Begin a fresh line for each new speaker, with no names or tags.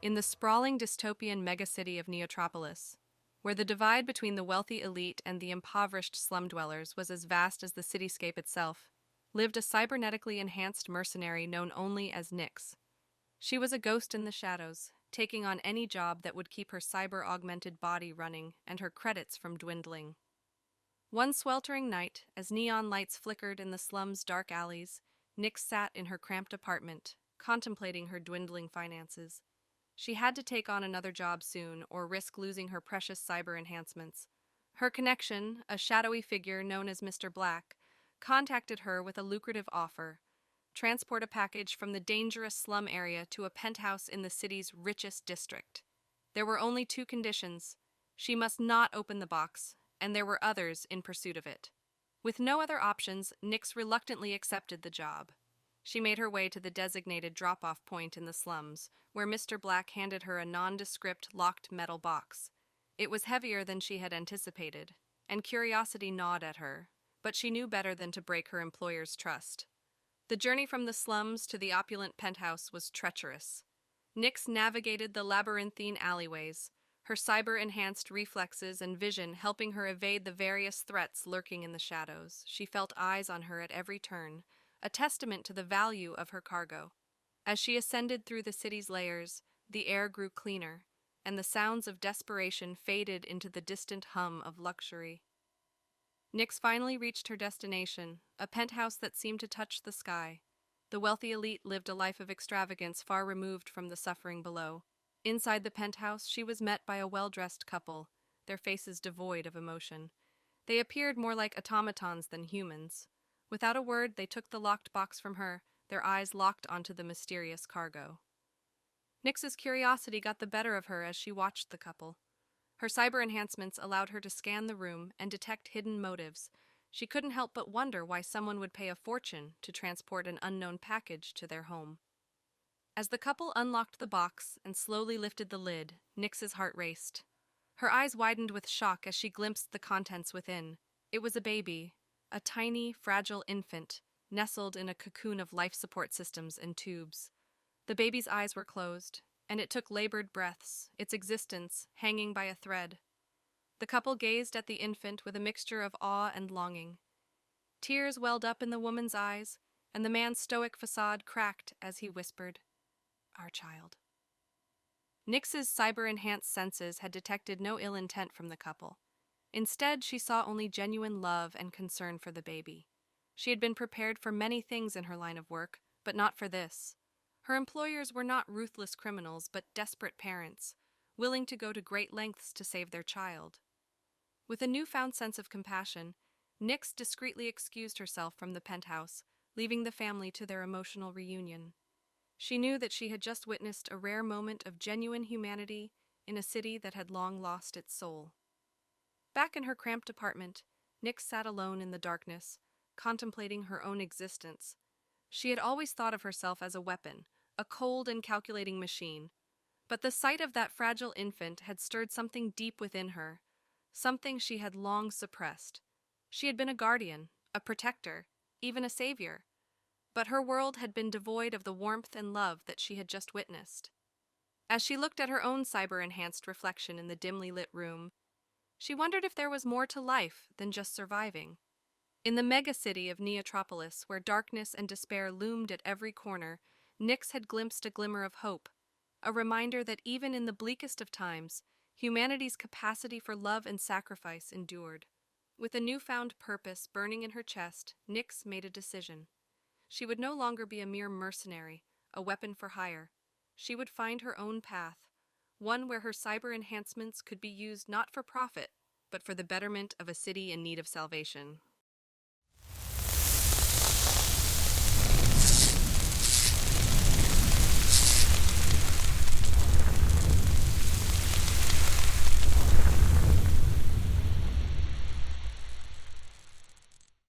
in the sprawling dystopian megacity of Neotropolis, where the divide between the wealthy elite and the impoverished slum dwellers was as vast as the cityscape itself, lived a cybernetically enhanced mercenary known only as Nyx. She was a ghost in the shadows, taking on any job that would keep her cyber-augmented body running and her credits from dwindling. One sweltering night, as neon lights flickered in the slum's dark alleys, Nyx sat in her cramped apartment, contemplating her dwindling finances. She had to take on another job soon or risk losing her precious cyber enhancements. Her connection, a shadowy figure known as Mr. Black, contacted her with a lucrative offer: transport a package from the dangerous slum area to a penthouse in the city's richest district. There were only two conditions. She must not open the box, and there were others in pursuit of it. With no other options, Nyx reluctantly accepted the job. She made her way to the designated drop-off point in the slums, where Mr. Black handed her a nondescript, locked metal box. It was heavier than she had anticipated, and curiosity gnawed at her, but she knew better than to break her employer's trust. The journey from the slums to the opulent penthouse was treacherous. Nyx navigated the labyrinthine alleyways, her cyber-enhanced reflexes and vision helping her evade the various threats lurking in the shadows. She felt eyes on her at every turn, a testament to the value of her cargo. As she ascended through the city's layers, the air grew cleaner, and the sounds of desperation faded into the distant hum of luxury. Nyx finally reached her destination, a penthouse that seemed to touch the sky. The wealthy elite lived a life of extravagance far removed from the suffering below. Inside the penthouse, she was met by a well-dressed couple, their faces devoid of emotion. They appeared more like automatons than humans. Without a word, they took the locked box from her, their eyes locked onto the mysterious cargo. Nyx's curiosity got the better of her as she watched the couple. Her cyber enhancements allowed her to scan the room and detect hidden motives. She couldn't help but wonder why someone would pay a fortune to transport an unknown package to their home. As the couple unlocked the box and slowly lifted the lid, Nyx's heart raced. Her eyes widened with shock as she glimpsed the contents within. It was a baby, a tiny, fragile infant, nestled in a cocoon of life support systems and tubes. The baby's eyes were closed, and it took labored breaths, its existence hanging by a thread. The couple gazed at the infant with a mixture of awe and longing. Tears welled up in the woman's eyes, and the man's stoic facade cracked as he whispered, "Our child." Nyx's cyber-enhanced senses had detected no ill intent from the couple. Instead, she saw only genuine love and concern for the baby. She had been prepared for many things in her line of work, but not for this. Her employers were not ruthless criminals, but desperate parents, willing to go to great lengths to save their child. With a newfound sense of compassion, Nyx discreetly excused herself from the penthouse, leaving the family to their emotional reunion. She knew that she had just witnessed a rare moment of genuine humanity in a city that had long lost its soul. Back in her cramped apartment, Nyx sat alone in the darkness, contemplating her own existence. She had always thought of herself as a weapon, a cold and calculating machine. But the sight of that fragile infant had stirred something deep within her, something she had long suppressed. She had been a guardian, a protector, even a savior. But her world had been devoid of the warmth and love that she had just witnessed. As she looked at her own cyber-enhanced reflection in the dimly lit room, she wondered if there was more to life than just surviving. In the megacity of Neotropolis, where darkness and despair loomed at every corner, Nyx had glimpsed a glimmer of hope, a reminder that even in the bleakest of times, humanity's capacity for love and sacrifice endured. With a newfound purpose burning in her chest, Nyx made a decision. She would no longer be a mere mercenary, a weapon for hire. She would find her own path, one where her cyber enhancements could be used not for profit, but for the betterment of a city in need of salvation.